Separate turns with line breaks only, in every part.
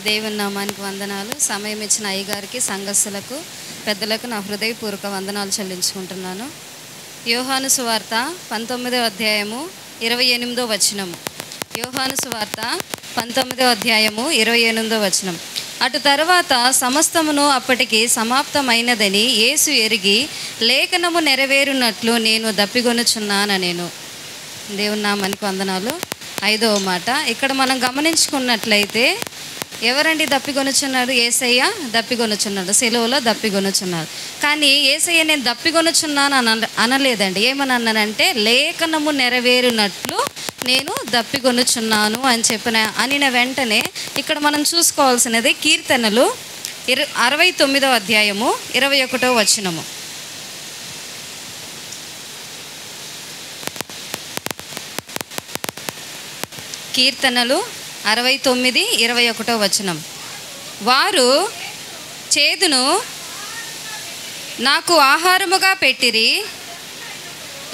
దేవుని నామానికి వందనాలు. సమయం ఇచ్చిన అయ్యగారికి, సంఘస్థులకు, పెద్దలకు నా హృదయపూర్వక వందనాలు చెల్లించుకుంటున్నాను. యోహాను సువార్త 19వ అధ్యాయము 28వ వచనము. యోహాను సువార్త 19వ అధ్యాయము 28వ వచనం. అటు తర్వాత సమస్తమును అప్పటికి సమాప్తమైనదని యేసు ఎరిగి, లేఖనము నెరవేరునట్లు నేను దప్పిగొనుచున్నానెను. దేవుని నామానికి వందనాలు. 5వ మాట ఇక్కడ మనం గమనించుకున్నట్లయితే, ఎవరండి దప్పిగొనుచున్నాడు? యేసయ్య దప్పిగొనుచున్నాడు, సెలవులో దప్పిగొనుచున్నాడు. కానీ యేసయ్య నేను దప్పిగొనుచున్నాను అనలేదండి. ఏమని అన్నానంటే, లేఖనము నెరవేరునట్లు నేను దప్పిగొనుచున్నాను అని అనిన వెంటనే ఇక్కడ మనం చూసుకోవాల్సినది కీర్తనలు 69వ అధ్యాయము 21వ వచనము. కీర్తనలు 69:21 వచనం. వారు చేదును నాకు ఆహారముగా పెట్టిరి,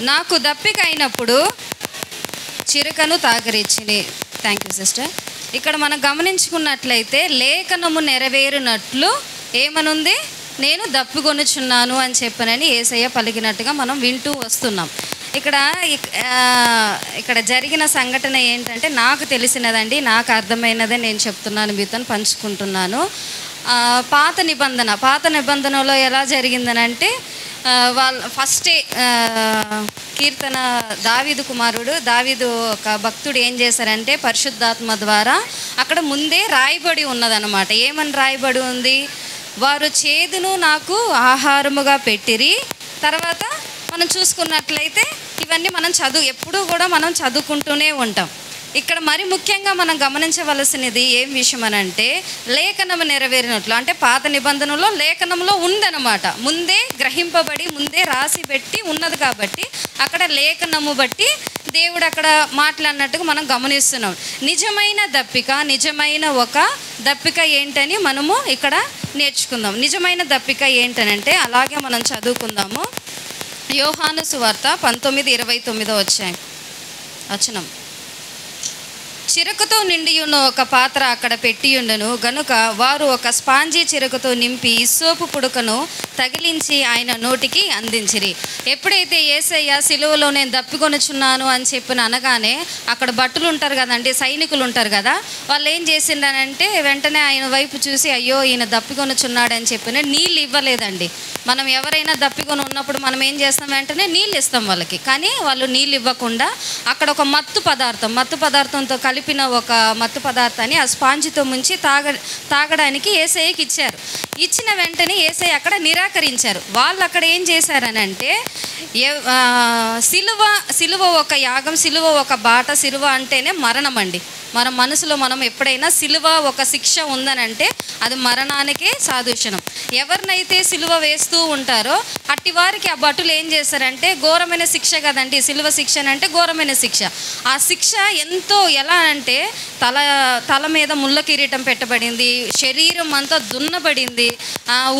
నాకు దప్పిక అయినప్పుడు చిరుకను తాగరిచ్చిని. Thank you sister. ఇక్కడ మనం గమనించుకున్నట్లయితే లేఖనము నెరవేరునట్లు ఏమనుంది? నేను దప్పిగొనుచున్నాను అని చెప్పనని యేసయ్య పలికినట్టుగా మనం వింటూ వస్తున్నాం. ఇక్కడ జరిగిన సంఘటన ఏంటంటే, నాకు తెలిసినదండి, నాకు అర్థమైనదే నేను చెప్తున్నాను, మీతో పంచుకుంటున్నాను. పాత నిబంధనలో ఎలా జరిగిందనంటే, ఫస్టే కీర్తన దావీదు కుమారుడు దావీదు ఒక భక్తుడు ఏం చేశారంటే, పరిశుద్ధాత్మ ద్వారా అక్కడ ముందే రాయబడి ఉన్నదన్నమాట. ఏమని రాయబడి ఉంది? వారు చేదును నాకు ఆహారముగా పెట్టిరి. తర్వాత మనం చూసుకున్నట్లయితే ఇవన్నీ మనం ఎప్పుడూ కూడా మనం చదువుకుంటూనే ఉంటాం. ఇక్కడ మరి ముఖ్యంగా మనం గమనించవలసినది ఏం విషయం అనంటే, లేఖనము నెరవేరినట్లు. అంటే పాత నిబంధనలో లేఖనంలో ఉందన్నమాట, ముందే గ్రహింపబడి ముందే రాసి పెట్టి ఉన్నది. కాబట్టి అక్కడ లేఖనము బట్టి దేవుడు అక్కడ మాట్లాడినట్టుగా మనం గమనిస్తున్నాం. నిజమైన ఒక దప్పిక ఏంటని మనము ఇక్కడ నేర్చుకుందాం. నిజమైన దప్పిక ఏంటనంటే, అలాగే మనం చదువుకుందాము. యోహాను సువార్త 19:29 వచనం. చిరకతో నిండి ఉన్న ఒక పాత్ర అక్కడ పెట్టియుండెను గనుక వారు ఒక స్పాంజీ చిరకతో నింపి ఇస్సోపు పుడకను తగిలించి ఆయన నోటికి అందించిరి. ఎప్పుడైతే యేసయ్య సిలువలో నేను దప్పికొనుచున్నాను అని చెప్పిన అనగానే, అక్కడ భటులు ఉంటారు కదండి, సైనికులు ఉంటారు కదా, వాళ్ళు ఏం చేసిండనంటే వెంటనే ఆయన వైపు చూసి, అయ్యో ఈయన దప్పికొనుచున్నాడని చెప్పిన నీళ్ళు ఇవ్వలేదండి. మనం ఎవరైనా దప్పికొని ఉన్నప్పుడు మనం ఏం చేస్తాం? వెంటనే నీళ్ళు ఇస్తాం వాళ్ళకి. కానీ వాళ్ళు నీళ్ళు ఇవ్వకుండా అక్కడ ఒక మత్తు పదార్థంతో కలిపిన ఒక మత్తు పదార్థాన్ని ఆ స్పాంజితో ముంచి తాగడానికి యేసయ్యకి ఇచ్చారు. ఇచ్చిన వెంటనే యేసయ్య అక్కడ నిరాకరించారు. వాళ్ళు అక్కడ ఏం చేశారనంటే, సిలువ ఒక యాగం, సిలువ ఒక బాట. సిలువ అంటేనే మరణం అండి. మన మనసులో మనం ఎప్పుడైనా సిలువ ఒక శిక్ష ఉందనంటే అది మరణానికే సాదృశ్యం. ఎవరినైతే సిలువ వేస్తూ ఉంటారో అట్టి వారికి ఆ భటులు ఏం చేశారంటే, ఘోరమైన శిక్ష కదండి సిలువ శిక్ష అంటే, ఘోరమైన శిక్ష. ఆ శిక్ష ఎలా అంటే, తల మీద ముళ్ళ కిరీటం పెట్టబడింది, శరీరం అంతా దున్నబడింది,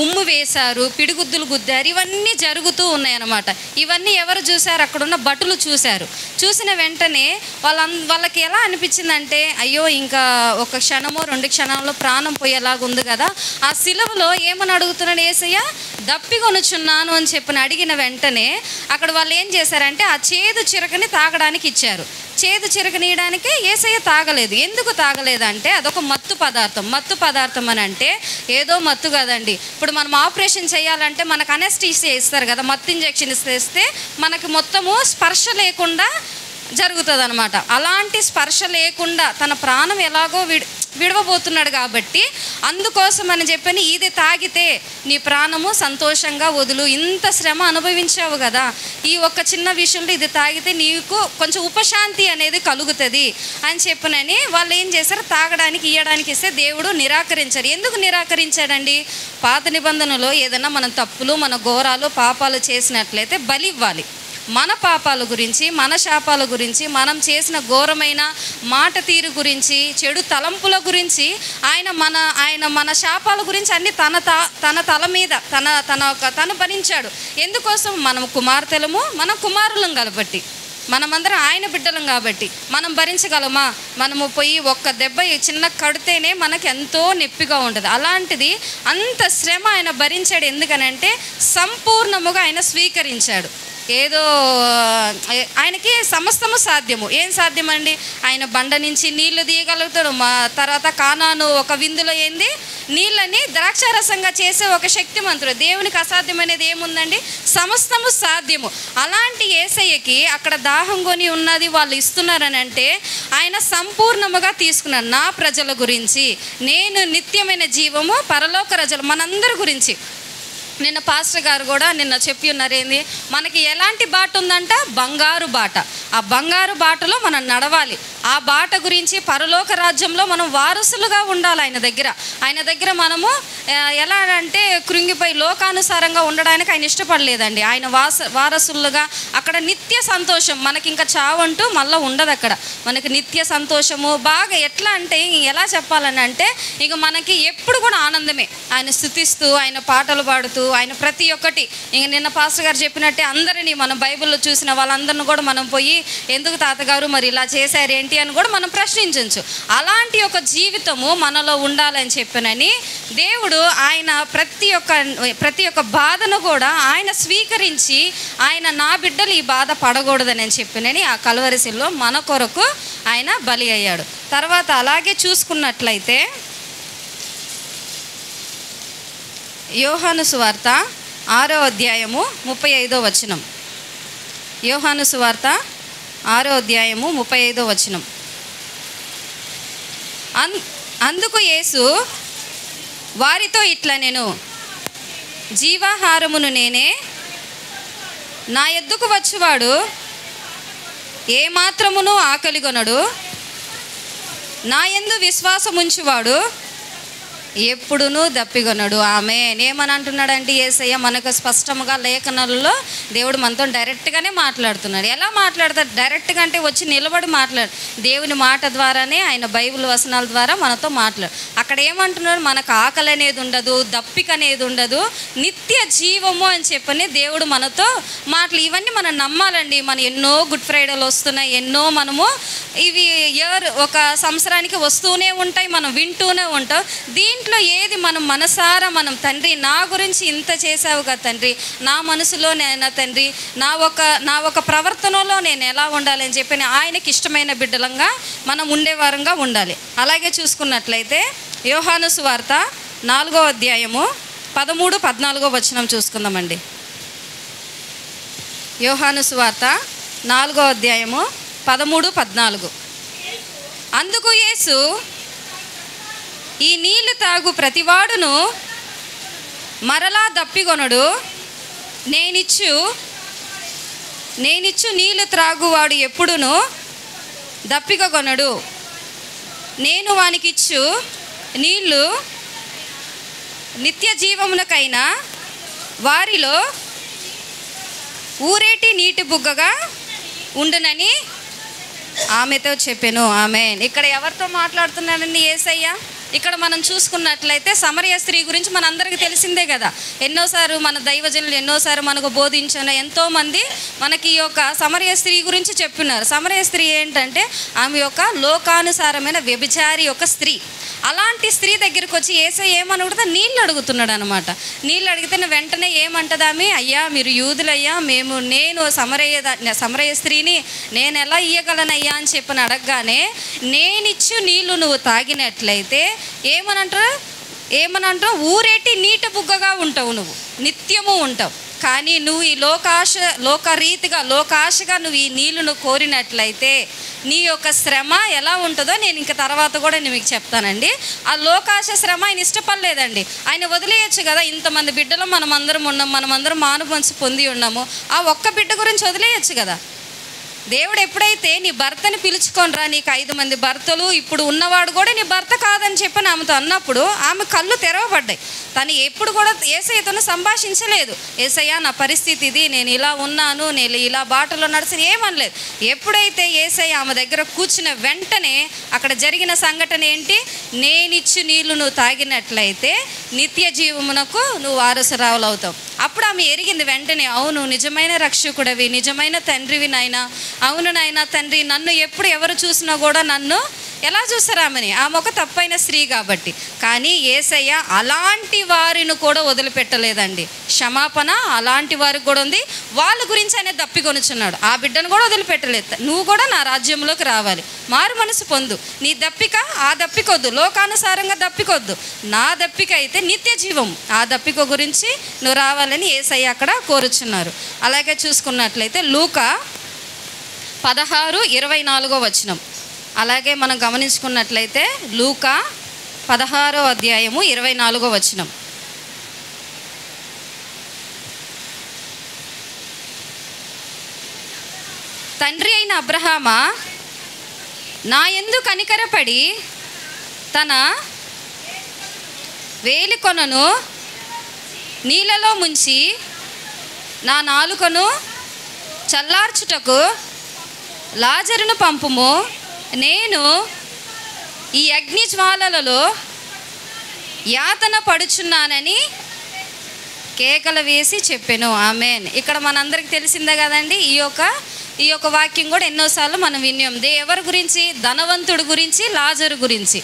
ఉమ్ము వేశారు, పిడిగుద్దులు గుద్దారు, ఇవన్నీ జరుగుతూ ఉన్నాయన్నమాట. ఇవన్నీ ఎవరు చూశారు? అక్కడున్న భటులు చూశారు. చూసిన వెంటనే వాళ్ళకి ఎలా అనిపించిందంటే, అయ్యో ఇంకా ఒక క్షణమో 2 క్షణంలో ప్రాణం పోయేలాగా ఉంది కదా. ఆ సిలువలో ఏమని అడుగుతున్నాడు యేసయ్య? దప్పికొనుచున్నాను అని చెప్పిన అడిగిన వెంటనే అక్కడ వాళ్ళు ఏం చేశారంటే, ఆ చేదు చిరకని తాగడానికి ఇచ్చారు. చేదు చిరకనీయడానికి యేసయ్య తాగలేదు. ఎందుకు తాగలేదంటే, అదొక మత్తు పదార్థం అని అంటే ఏదో మత్తు కదండి. ఇప్పుడు మనం ఆపరేషన్ చేయాలంటే మనకు అనెస్థీసియా ఇస్తారు కదా, మత్తు ఇంజెక్షన్ ఇస్తే మనకి మొత్తము స్పర్శ లేకుండా జరుగుతుంది అనమాట. అలాంటి స్పర్శ లేకుండా తన ప్రాణం ఎలాగో విడవబోతున్నాడు కాబట్టి అందుకోసం అని చెప్పని, ఇది తాగితే నీ ప్రాణము సంతోషంగా వదులు, ఇంత శ్రమ అనుభవించావు కదా, ఈ ఒక్క చిన్న విషయంలో ఇది తాగితే నీకు కొంచెం ఉపశాంతి అనేది కలుగుతుంది అని చెప్పనని వాళ్ళు ఏం చేశారు? తాగడానికి ఇవ్వడానికి ఇస్తే దేవుడు నిరాకరించారు. ఎందుకు నిరాకరించాడండి? పాత నిబంధనలో ఏదైనా మనం తప్పులు, మన ఘోరాలు, పాపాలు చేసినట్లయితే బలి ఇవ్వాలి. మన పాపాల గురించి, మన శాపాల గురించి, మనం చేసిన ఘోరమైన మాట తీరు గురించి, చెడు తలంపుల గురించి ఆయన మన శాపాల గురించి అన్ని తన తల మీద తను భరించాడు. ఎందుకోసం? మనం కుమార్తెలము, మన కుమారులం కాబట్టి. మనమందరం ఆయన బిడ్డలం కాబట్టి మనం భరించగలమా? మనము పోయి ఒక్క దెబ్బ చిన్న కడితేనే మనకు ఎంతో నొప్పిగా ఉంటుంది. అలాంటిది అంత శ్రమ ఆయన భరించాడు. ఎందుకనంటే సంపూర్ణముగా ఆయన స్వీకరించాడు. ఏదో ఆయనకి సమస్తము సాధ్యము. ఏం సాధ్యమండి? ఆయన బండ నుంచి నీళ్లు తీయగలుగుతాడు. తర్వాత కానాను ఒక విందులో ఏంది నీళ్ళని ద్రాక్షారసంగా చేసే ఒక శక్తిమంతుడు. దేవునికి అసాధ్యమనేది ఏముందండి? సమస్తము సాధ్యము. అలాంటి యేసయ్యకి అక్కడ దాహం కొని ఉన్నది వాళ్ళు ఇస్తున్నారని అంటే ఆయన సంపూర్ణముగా తీసుకున్నాడు. నా ప్రజల గురించి, నేను నిత్యమైన జీవము పరలోక ప్రజలు, మనందరి గురించి. నిన్న పాస్టర్ గారు కూడా నిన్న చెప్పి ఉన్నారేంది, మనకి ఎలాంటి బాట ఉందంట? బంగారు బాట. ఆ బంగారు బాటలో మనం నడవాలి. ఆ బాట గురించి పరలోక రాజ్యంలో మనం వారసులుగా ఉండాలి ఆయన దగ్గర మనము ఎలా అంటే కృంగిపోయి లోకానుసారంగా ఉండడానికి ఆయన ఇష్టపడలేదండి. ఆయన వారసులుగా అక్కడ నిత్య సంతోషం, మనకి ఇంకా చావంటూ మళ్ళీ ఉండదు. అక్కడ మనకి నిత్య సంతోషము బాగా ఎట్లా అంటే ఎలా చెప్పాలని అంటే ఇక మనకి ఎప్పుడు కూడా ఆనందమే. ఆయన స్తుతిస్తూ, ఆయన పాటలు పాడుతూ, ఆయన ప్రతి ఒక్కటి ఇంక నిన్న పాస్టర్ గారు చెప్పినట్టే అందరినీ మనం బైబిల్లో చూసిన వాళ్ళందరిని కూడా మనం పోయి ఎందుకు తాతగారు మరి ఇలా చేశారు ఏంటి అని కూడా మనం ప్రశ్నించవచ్చు. అలాంటి ఒక జీవితము మనలో ఉండాలని చెప్పినని దేవుడు ఆయన ప్రతి ఒక్క బాధను కూడా ఆయన స్వీకరించి ఆయన నా బిడ్డలు ఈ బాధ పడకూడదని చెప్పినని ఆ కల్వరిశిల్లో మన కొరకు ఆయన బలి అయ్యాడు. తర్వాత అలాగే చూసుకున్నట్లయితే యోహాను సువార్త 6వ అధ్యాయము 35వ వచనం. యోహాను సువార్త 6వ అధ్యాయము 35వ వచనం. అందుకు యేసు వారితో ఇట్లా, నేను జీవాహారమును నేనే, నా యొద్దకు వచ్చువాడు ఏమాత్రమును ఆకలిగొనడు, నా యందు విశ్వాసముంచువాడు ఎప్పుడునూ దప్పిగొనడు. ఆమేన్. ఏమని అంటున్నాడంటే యేసయ్య మనకు స్పష్టంగా లేఖనాలలో దేవుడు మనతో డైరెక్ట్గానే మాట్లాడుతున్నాడు. ఎలా మాట్లాడతాడు? డైరెక్ట్గా అంటే వచ్చి నిలబడి మాట్లాడు. దేవుని మాట ద్వారానే, ఆయన బైబిల్ వచనాల ద్వారా మనతో మాట్లాడు. అక్కడ ఏమంటున్నాడు? మనకు ఆకలి అనేది ఉండదు, దప్పిక అనేది ఉండదు, నిత్య జీవము అని చెప్పని దేవుడు మనతో ఇవన్నీ మనం నమ్మాలండి. మన ఎన్నో గుడ్ ఫ్రైడేలు వస్తున్నాయి, ఎన్నో మనము ఇవి ఒక సంవత్సరానికి వస్తూనే ఉంటాయి, మనం వింటూనే ఉంటాం. దీంట్లో ఏది మనం మనసారా మనం తండ్రి నా గురించి ఇంత చేసావు కదా తండ్రి, నా మనసులో నేను తండ్రి నా ఒక ప్రవర్తనలో నేను ఎలా ఉండాలి అని చెప్పి ఆయనకి ఇష్టమైన బిడ్డలంగా మనం ఉండేవారంగా ఉండాలి. అలాగే చూసుకున్నట్లయితే యోహాను సువార్త 4వ అధ్యాయము 13-14 వచనం చూసుకుందామండి. యోహాను సువార్త 4వ అధ్యాయము 13-14. అందుకు యేసు, ఈ నీళ్లు తాగు ప్రతివాడును మరలా దప్పిగొనడు, నేనిచ్చు నీళ్లు త్రాగువాడు ఎప్పుడును దప్పిగొనడు, నేను వానికిచ్చు నీళ్లు నిత్య జీవమునకైనా వారిలో ఊరేటి నీటి బుగ్గగా ఉండునని ఆమెతో చెప్పాను. ఆమేన్. ఇక్కడ ఎవరితో మాట్లాడుతున్నాడండి యేసయ్య? ఇక్కడ మనం చూసుకున్నట్లయితే సమరయ స్త్రీ గురించి మనందరికీ తెలిసిందే కదా. ఎన్నోసార్లు మన దైవజనులు ఎన్నోసార్లు మనకు బోధించిన ఎంతోమంది మనకి ఈ యొక్క సమరయ స్త్రీ గురించి చెప్పున్నారు. సమరయ స్త్రీ ఏంటంటే ఆమె యొక్క లోకానుసారమైన వ్యభిచారి యొక్క స్త్రీ. అలాంటి స్త్రీ దగ్గరికి వచ్చి యేసయ్య ఏమని అడుగుతా నీళ్ళు అడుగుతున్నాడు అనమాట. నీళ్ళు అడిగితే వెంటనే ఏమంటది ఆమె? అయ్యా మీరు యూదులయ్యా, నేను సమరయ స్త్రీని నేను ఎలా ఇయ్యగలనయ్యా అని చెప్పని అడగగానే, నేనిచ్చు నీళ్ళు నువ్వు తాగినట్లయితే ఏమనంటావు? ఊరేటి నీటి బుగ్గగా ఉంటావు, నువ్వు నిత్యము ఉంటావు. కానీ నువ్వు ఈ లోకాశగా నువ్వు ఈ నీళ్ళను కోరినట్లయితే నీ యొక్క శ్రమ ఎలా ఉంటుందో నేను ఇంక తర్వాత కూడా నేను మీకు చెప్తానండి. ఆ లోకాశ శ్రమ ఆయన ఇష్టపడలేదండి. ఆయన వదిలేయచ్చు కదా, ఇంతమంది బిడ్డలు మనమందరం ఉన్నాం, మనమందరం మానుమనసు పొంది ఉన్నాము, ఆ ఒక్క బిడ్డ గురించి వదిలేయచ్చు కదా. దేవుడు ఎప్పుడైతే నీ భర్తని పిలుచుకొనిరా, నీకు 5 మంది భర్తలు ఇప్పుడు ఉన్నవాడు కూడా నీ భర్త కాదని చెప్పని ఆమెతో అన్నప్పుడు ఆమె కళ్ళు తెరవబడ్డాయి. తను ఎప్పుడు కూడా యేసయ్యతో సంభాషించలేదు. యేసయ్య నా పరిస్థితి ఇది, నేను ఇలా ఉన్నాను, నేను ఇలా బాటలో నడిచిన ఏమనలేదు. ఎప్పుడైతే యేసయ్య ఆమె దగ్గర కూర్చున్న వెంటనే అక్కడ జరిగిన సంఘటన ఏంటి? నేనిచ్చు నీళ్లు నువ్వు తాగినట్లయితే నిత్య జీవమునకు నువ్వు వారసురావులు అవుతావు. అప్పుడు ఆమె ఎరిగింది వెంటనే, అవును నిజమైన రక్షకుడివి, నిజమైన తండ్రివి నాయన, అవును నాయన తండ్రి, నన్ను ఎప్పుడు ఎవరు చూసినా కూడా నన్ను ఎలా చూస్తారు ఆమెని, ఆమె ఒక తప్పైన స్త్రీ కాబట్టి. కానీ యేసయ్య అలాంటి వారిని కూడా వదిలిపెట్టలేదండి. క్షమాపణ అలాంటి వారికి కూడా ఉంది. వాళ్ళ గురించి ఆయన దప్పికొనుచున్నాడు. ఆ బిడ్డను కూడా వదిలిపెట్టలేదు. నువ్వు కూడా నా రాజ్యంలోకి రావాలి, మారు మనసు పొందు. నీ దప్పిక ఆ దప్పికొద్దు, లోకానుసారంగా దప్పికొద్దు. నా దప్పిక అయితే నిత్య జీవం, ఆ దప్పిక గురించి నువ్వు రావాలని యేసయ్య అక్కడ కోరుచున్నారు. అలాగే చూసుకున్నట్లయితే లూకా 16:24 అలాగే మనం గమనించుకున్నట్లయితే లూకా 16:24 తండ్రి అయిన అబ్రహామా, నా యందు కనికరపడి తన వేలికొనను నీళ్ళలో ముంచి నా నాలుకను చల్లార్చుటకు లాజరును పంపుము. నేను ఈ అగ్ని జ్వాలలలో యాతన పడుచున్నానని కేకలు వేసి చెప్పాను. ఆమేన్. ఇక్కడ మనందరికి తెలిసిందే కదండి, ఈ యొక్క వాక్యం కూడా ఎన్నోసార్లు మనం విన్నాం. ఎవరి గురించి? ధనవంతుడి గురించి, లాజరు గురించి.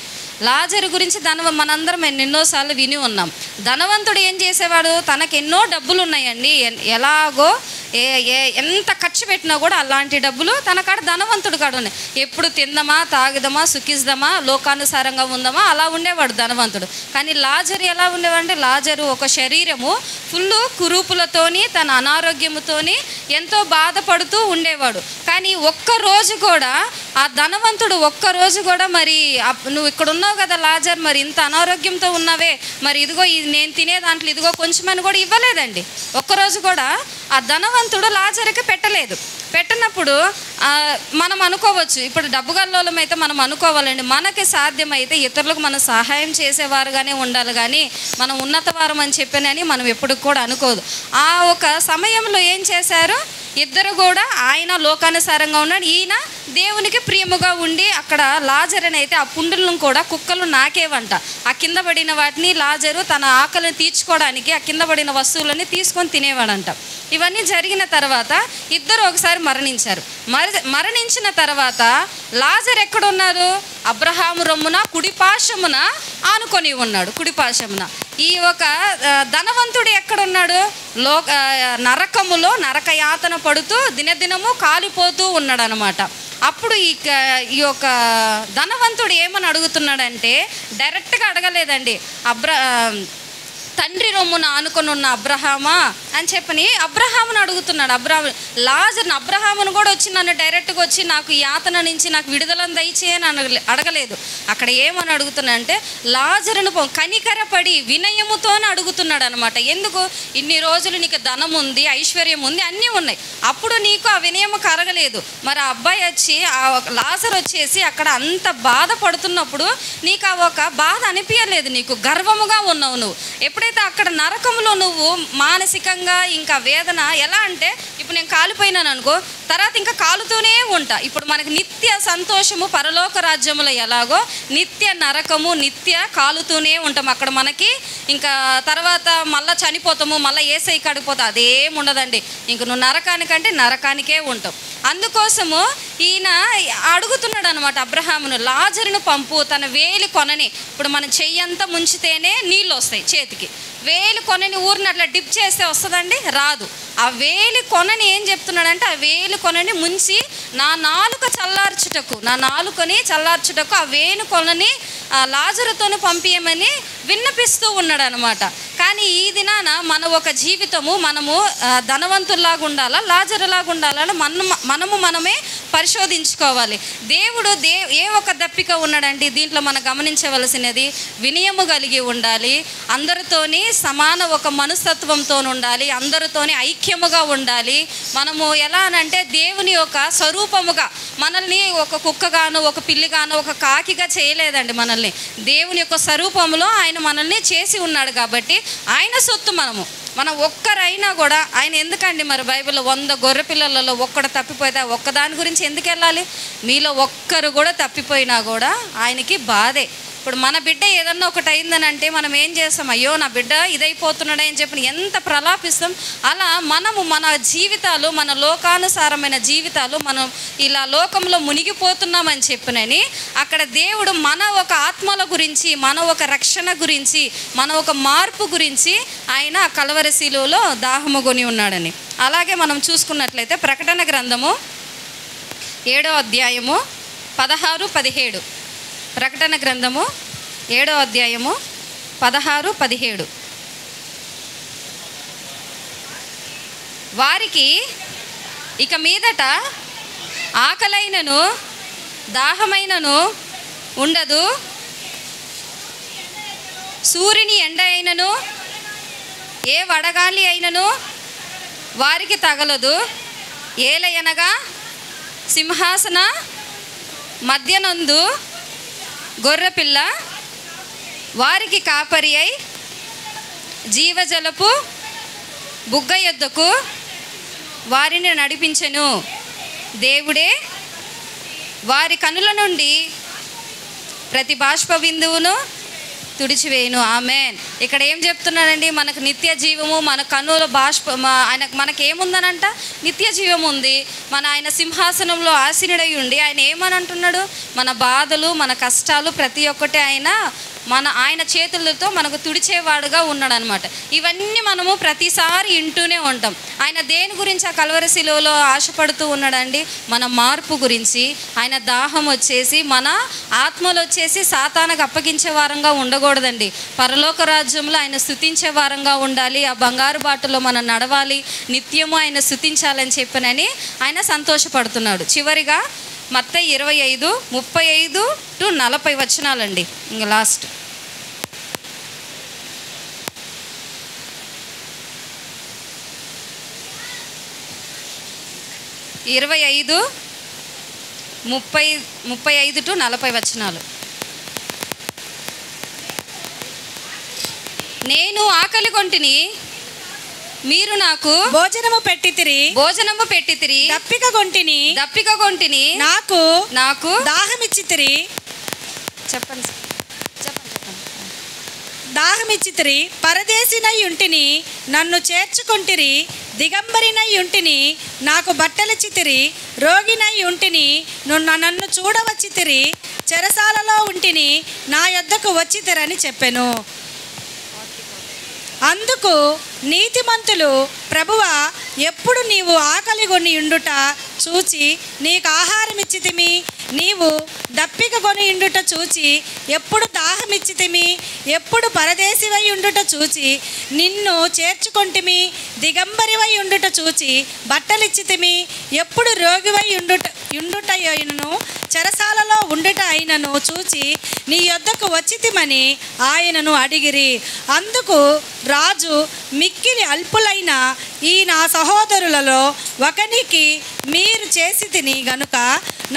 లాజరు గురించి మనందరం ఎన్నోసార్లు విని ఉన్నాం. ధనవంతుడు ఏం చేసేవాడు? తనకు ఎన్నో డబ్బులు ఉన్నాయండి, ఎలాగో ఎంత ఖర్చు పెట్టినా కూడా అలాంటి డబ్బులు తన కాడ ధనవంతుడు కాడ ఉన్నాయి. ఎప్పుడు తిందామా, తాగుదామా, సుఖిద్దామా, లోకానుసారంగా ఉందామా, అలా ఉండేవాడు ధనవంతుడు. కానీ లాజరు ఎలా ఉండేవాడంటే, లాజరు ఒక శరీరము ఫుల్ కురూపులతోని, తన అనారోగ్యముతోని ఎంతో బాధపడుతూ ఉండేవాడు. కానీ ఒక్కరోజు కూడా ఆ ధనవంతుడు ఒక్కరోజు కూడా, మరి నువ్వు ఇక్కడ ఉన్నావు కదా లాజర్, మరి ఇంత అనారోగ్యంతో ఉన్నావే, మరి ఇదిగో నేను తినే దాంట్లో ఇదిగో కొంచెమని కూడా ఇవ్వలేదండి. ఒక్కరోజు కూడా ఆ ధనవంతుడు లాజర్కి పెట్టలేదు. పెట్టినప్పుడు మనం అనుకోవచ్చు, ఇప్పుడు డబ్బు గల్లోలం అయితే మనం అనుకోవాలండి, మనకి సాధ్యమైతే ఇతరులకు మనం సహాయం చేసేవారుగానే ఉండాలి, కానీ మనం ఉన్నత వారం అని చెప్పానని మనం ఎప్పుడు కూడా అనుకోదు. ఆ ఒక సమయంలో ఏం చేశారు? ఇద్దరు కూడా, ఆయన లోకానుసారంగా ఉన్నాడు, ఈయన దేవునికి ప్రియముగా ఉండి, అక్కడ లాజరుని అయితే ఆ పుండులను కూడా కుక్కలు నాకేవంట. ఆ కింద పడిన వాటిని లాజరు తన ఆకలిని తీర్చుకోవడానికి ఆ కింద పడిన వస్తువులని తీసుకొని తినేవాడంట. ఇవన్నీ జరిగిన తర్వాత ఇద్దరు ఒకసారి మరణించారు. మరణించిన తర్వాత లాజరు ఎక్కడున్నారు? అబ్రహాము రొమ్మున కుడిపాశమున ఆనుకొని ఉన్నాడు. కుడిపాశమున. ఈ ఒక ధనవంతుడు ఎక్కడున్నాడు? నరకములో నరకయాతన పడుతూ దినదినము కాలిపోతూ ఉన్నాడు అనమాట. అప్పుడు ఈ యొక్క ధనవంతుడు ఏమని అడుగుతున్నాడంటే, డైరెక్ట్గా అడగలేదండి, తండ్రి రొమ్మున ఆనుకొని ఉన్న అబ్రహామా అని చెప్పని అబ్రహామును అడుగుతున్నాడు. అబ్రహామును కూడా వచ్చి నన్ను డైరెక్ట్గా వచ్చి నాకు యాతన నుంచి నాకు విడుదలను దయచేయని అడగలేదు. అక్కడ ఏమని అడుగుతున్నా అంటే, లాజరును కనికరపడి వినయముతోనే అడుగుతున్నాడు అనమాట. ఎందుకు? ఇన్ని రోజులు నీకు ధనం ఉంది, ఐశ్వర్యం ఉంది, అన్నీ ఉన్నాయి, అప్పుడు నీకు ఆ వినయము కరగలేదు. మరి ఆ అబ్బాయి వచ్చి, ఆ లాజరు వచ్చేసి అక్కడ అంత బాధపడుతున్నప్పుడు నీకు ఆ ఒక బాధ అనిపించలేదు, నీకు గర్వముగా ఉన్నావు. నువ్వు ఎప్పుడైతే అక్కడ నరకంలో నువ్వు మానసికంగా ఇంకా వేదన, ఎలా అంటే ఇప్పుడు నేను కాలిపోయినాను అనుకో, తర్వాత ఇంకా కాలుతూనే ఉంటా. ఇప్పుడు మనకి నిత్య సంతోషము పరలోక రాజ్యములో ఎలాగో నిత్య నరకము, నిత్య కాలుతూనే ఉంటాం. అక్కడ మనకి ఇంకా తర్వాత మళ్ళీ చనిపోతాము, మళ్ళీ యేసయ్య కాడికి పోతాం, అదేం ఉండదండి. ఇంక నువ్వు నరకానికంటే నరకానికే ఉంటావు. అందుకోసము ఈయన అడుగుతున్నాడు అనమాట అబ్రహామును, లాజరును పంపు, తన వేలి కొనని. ఇప్పుడు మన చెయ్యంతా ముంచితేనే నీళ్ళు వస్తాయి చేతికి. వేలి కొనని ఊరిని అట్లా డిప్ చేస్తే వస్తుందండి? రాదు. ఆ వేలి కొనని ఏం చెప్తున్నాడంటే, ఆ వేలి కొనని ముంచి నా నాలుక చల్లార్చుటకు, నా నాలుకని చల్లార్చుటకు ఆ వేలు కొనని లాజరుతోని పంపించమని విన్నపిస్తూ ఉన్నాడు అనమాట. కానీ ఈ దినాన మన ఒక జీవితము మనము ధనవంతుల్లాగా ఉండాలా, లాజరులాగా ఉండాలని మనమే పరిశోధించుకోవాలి. దేవుడు ఏ ఒక దప్పిక ఉన్నాడంటే దీంట్లో మనం గమనించవలసినది, వినయము కలిగి ఉండాలి, అందరితోని సమాన ఒక మనస్తత్వంతో ఉండాలి, అందరితోని ఐక్యముగా ఉండాలి. మనము ఎలా అనంటే దేవుని యొక్క స్వరూపముగా, మనల్ని ఒక కుక్కగాను, ఒక పిల్లిగాను, ఒక కాకిగా చేయలేదండి. మనల్ని దేవుని యొక్క స్వరూపంలో ఆయన మనల్ని చేసి ఉన్నాడు కాబట్టి ఆయన సొత్తు మనం ఒక్కరైనా కూడా ఆయన ఎందుకండి? మరి బైబిల్లో 100 గొర్రె పిల్లలలో ఒక్కడు తప్పిపోతే ఒక్కదాని గురించి ఎందుకు వెళ్ళాలి? మీలో ఒక్కరు కూడా తప్పిపోయినా కూడా ఆయనకి బాధే. ఇప్పుడు మన బిడ్డ ఏదన్నా ఒకటి అయిందని అంటే మనం ఏం చేస్తాం, అయ్యో నా బిడ్డ ఇదైపోతున్నాడే అని చెప్పి ఎంత ప్రలాపిస్తాం. అలా మనము మన జీవితాలు, మన లోకానుసారమైన జీవితాలు, మనం ఇలా లోకంలో మునిగిపోతున్నామని చెప్పినని అక్కడ దేవుడు మన ఒక ఆత్మల గురించి, మన ఒక రక్షణ గురించి, మన ఒక మార్పు గురించి ఆయన కల్వరి శిలువలో దాహము కొని ఉన్నాడని. అలాగే మనం చూసుకున్నట్లయితే ప్రకటన గ్రంథము 7వ అధ్యాయము 16-17. ప్రకటన గ్రంథము 7వ అధ్యాయము 16-17. వారికి ఇక మీదట ఆకలైనను దాహమైనను ఉండదు, సూర్యుని ఎండ అయినను ఏ వడగాలి అయినను వారికి తగలదు. ఏలయనగా సింహాసన మధ్యనందు గొర్రెపిల్ల వారికి కాపరి అయి జీవజలపు బుగ్గ యొద్దకు వారిని నడిపించెను. దేవుడే వారి కనుల నుండి ప్రతి బాష్ప బిందువును తుడిచివేయును. ఆమెన్. ఇక్కడ ఏం చెప్తున్నాడండి, మనకు నిత్య జీవము, మన కన్నుల మనకేముందనంట, నిత్య జీవం ఉంది. ఆయన సింహాసనంలో ఆసీనుడై ఉండి ఆయన ఏమని అంటున్నాడు, మన బాధలు, మన కష్టాలు ప్రతి ఒక్కటి ఆయన చేతులతో మనకు తుడిచేవాడుగా ఉన్నాడు అనమాట. ఇవన్నీ మనము ప్రతిసారి వింటూనే ఉంటాం. ఆయన దేని గురించి ఆ కల్వరి శిలువలో ఆశపడుతూ ఉన్నాడండి, మన మార్పు గురించి. ఆయన దాహం వచ్చేసి మన ఆత్మలు వచ్చేసి సాతానుకు అప్పగించే వారంగా ఉండకూడదండి. పరలోక రాజ్యంలో ఆయన స్తుతించే వారంగా ఉండాలి. ఆ బంగారు బాటలో మనం నడవాలి, నిత్యము ఆయన స్తుతించాలని చెప్పనని ఆయన సంతోషపడుతున్నాడు. చివరిగా మత్తయి 25:35-40 వచనాలండి. ఇంకా లాస్ట్ 25:35-40 వచనాలు. నేను ఆకలి కొంటిని, మీరు నాకు
భోజనము పెట్టితిరి, దప్పిక కొంటిని, నాకు దాహమిచ్చితిరి.
చెప్పండి.
దాహమిచ్చితిరి. పరదేశినై ఉంటిని, నన్ను చేర్చుకొంటిరి. దిగంబరినై ఉంటిని, నాకు బట్టలిచ్చితిరి. రోగినై ఉంటిని, నన్ను చూడవచ్చితిరి. చెరసాలలో ఉంటిని, నా యొద్దకు వచ్చితిరని చెప్పెను. అందుకు నీతిమంతులు, ప్రభువా, ఎప్పుడు నీవు ఆకలి కొని ఉండుట చూచి నీకు ఆహారం ఇచ్చితిమి, నీవు దప్పిక కొని ఉండుట చూచి ఎప్పుడు దాహం ఇచ్చితిమి, ఎప్పుడు పరదేశివై ఉండుట చూచి నిన్ను చేర్చుకొంటిమి, దిగంబరివై ఉండుట చూచి బట్టలిచ్చితిమి, ఎప్పుడు రోగివై ఉండుట అయినను చెరసాలలో ఉండుట అయినను చూచి నీ యొద్దకు వచ్చితిమని ఆయనను అడిగిరి. అందుకు రాజు, మిక్కిలి అల్పులైన ఈ నా సహోదరులలో ఒకనికి మీరు చేసితిని గనుక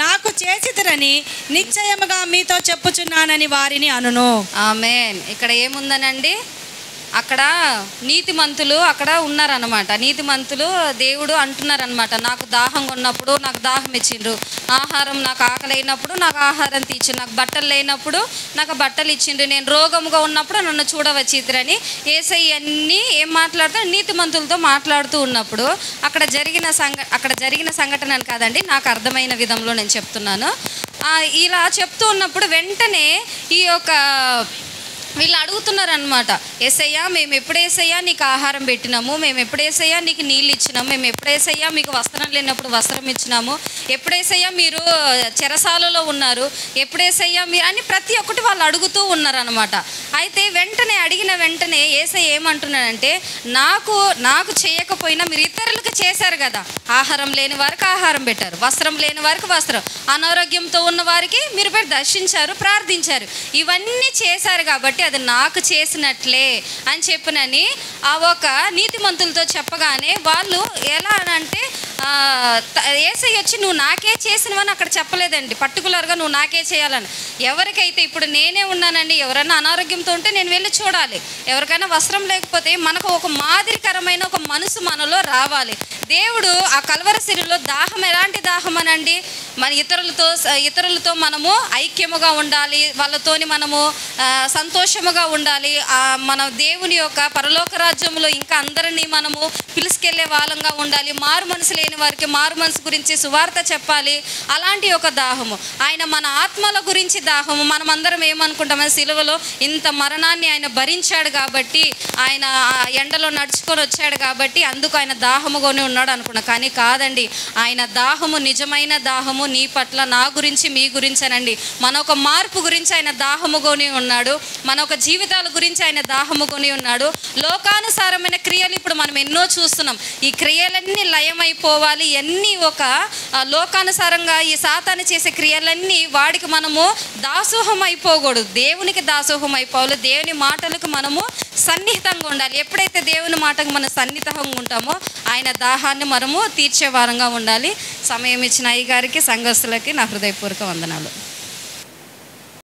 నాకు చేసితిరని నిశ్చయముగా మీతో చెప్పుచున్నానని వారిని అనును.
ఆమేన్. ఇక్కడ ఏముందనండి, అక్కడ నీతిమంతులు అక్కడ ఉన్నారనమాట. నీతిమంతులు దేవుడు అంటున్నారనమాట, నాకు దాహం ఉన్నప్పుడు నాకు దాహం ఇచ్చిండ్రు, ఆహారం నాకు ఆకలి అయినప్పుడు నాకు ఆహారం తీర్చిండ్రు, నాకు బట్టలు లేనప్పుడు నాకు బట్టలు ఇచ్చిండ్రు, నేను రోగముగా ఉన్నప్పుడు నన్ను చూడవచ్చిద్రని యేసయ్య అన్నీ ఏం మాట్లాడుతాడు, నీతిమంతులతో మాట్లాడుతూ ఉన్నప్పుడు అక్కడ జరిగిన సంఘటన కాదండి, నాకు అర్థమైన విధంలో నేను చెప్తున్నాను. ఇలా చెప్తూ ఉన్నప్పుడు వెంటనే ఈ యొక్క వీళ్ళు అడుగుతున్నారనమాట, యేసయ్యా మేము ఎప్పుడు యేసయ్యా నీకు ఆహారం పెట్టినాము, మేము ఎప్పుడు యేసయ్యా నీకు నీళ్ళు ఇచ్చినాము, మేము ఎప్పుడు యేసయ్యా మీకు వస్త్రం లేనప్పుడు వస్త్రం ఇచ్చినాము, ఎప్పుడు యేసయ్యా మీరు చెరసాలలో ఉన్నారు, ఎప్పుడు యేసయ్యా మీరు అని ప్రతి ఒక్కటి వాళ్ళు అడుగుతూ ఉన్నారనమాట. అయితే అడిగిన వెంటనే యేసయ్య ఏమంటున్నాడంటే, నాకు చేయకపోయినా మీరు ఇతరులకు చేశారు కదా, ఆహారం లేని వారికి ఆహారం పెట్టారు, వస్త్రం లేని వారికి వస్త్రం, అనారోగ్యంతో ఉన్న వారికి మీరు పెట్టి దర్శించారు, ప్రార్థించారు, ఇవన్నీ చేశారు కాబట్టి అది నాకు చేసినట్లే అని చెప్పినని ఆ ఒక నీతిమంతులతో చెప్పగానే వాళ్ళు ఎలా అంటే యేసయ్య వచ్చి నువ్వు నాకే చేసినవని అక్కడ చెప్పలేదండి, పర్టికులర్గా నువ్వు నాకే చేయాలని. ఎవరికైతే ఇప్పుడు నేనే ఉన్నానండి, ఎవరైనా అనారోగ్యంతో ఉంటే నేను వెళ్ళి చూడాలి, ఎవరికైనా వస్త్రం లేకపోతే మనకు ఒక మాదిరికరమైన ఒక మనసు మనలో రావాలి. దేవుడు ఆ కల్వరి శిలువలో దాహం ఎలాంటి దాహం అనండి, మన ఇతరులతో మనము ఐక్యముగా ఉండాలి, వాళ్ళతోని మనము సంతోషముగా ఉండాలి, మన దేవుని యొక్క పరలోక రాజ్యంలో ఇంకా అందరినీ మనము పిలుసుకెళ్లే వాళ్ళంగా ఉండాలి, మారు మనసు లేని వారికి మారు మనసు గురించి సువార్త చెప్పాలి. అలాంటి ఒక దాహము. ఆయన మన ఆత్మల గురించి దాహము. మనం అందరం ఏమనుకుంటామని, సిలువలో ఇంత మరణాన్ని ఆయన భరించాడు కాబట్టి, ఆయన ఎండలో నడుచుకొని వచ్చాడు కాబట్టి అందుకు ఆయన దాహముగానే ఉన్నాడు అనుకున్నా. కానీ కాదండి, ఆయన దాహము నిజమైన దాహము నీ పట్ల, నా గురించి, మీ గురించి అనండి. మన ఒక మార్పు గురించి ఆయన దాహముగానే ఉన్నాడు, మన ఒక జీవితాల గురించి ఆయన దాహముగానే ఉన్నాడు. లోకానుసారమైన క్రియలు ఇప్పుడు మనం ఎన్నో చూస్తున్నాం. ఈ క్రియలన్నీ లయమైపోవాలి. ఇవన్నీ ఒక లోకానుసారంగా ఈ సాతాను చేసే క్రియలన్నీ వాడికి మనము దాసోహం అయిపోకూడదు, దేవునికి దాసోహం అయిపోవాలి. దేవుని మాటలకు మనము సన్నిహితంగా ఉండాలి. ఎప్పుడైతే దేవుని మాటకు మనం సన్నిహితంగా ఉంటామో ఆయన దాహాన్ని మనము తీర్చే వారంగా ఉండాలి. సమయం ఇచ్చిన అయ్యగారికి, సంఘస్థులకి నా హృదయపూర్వక వందనాలు.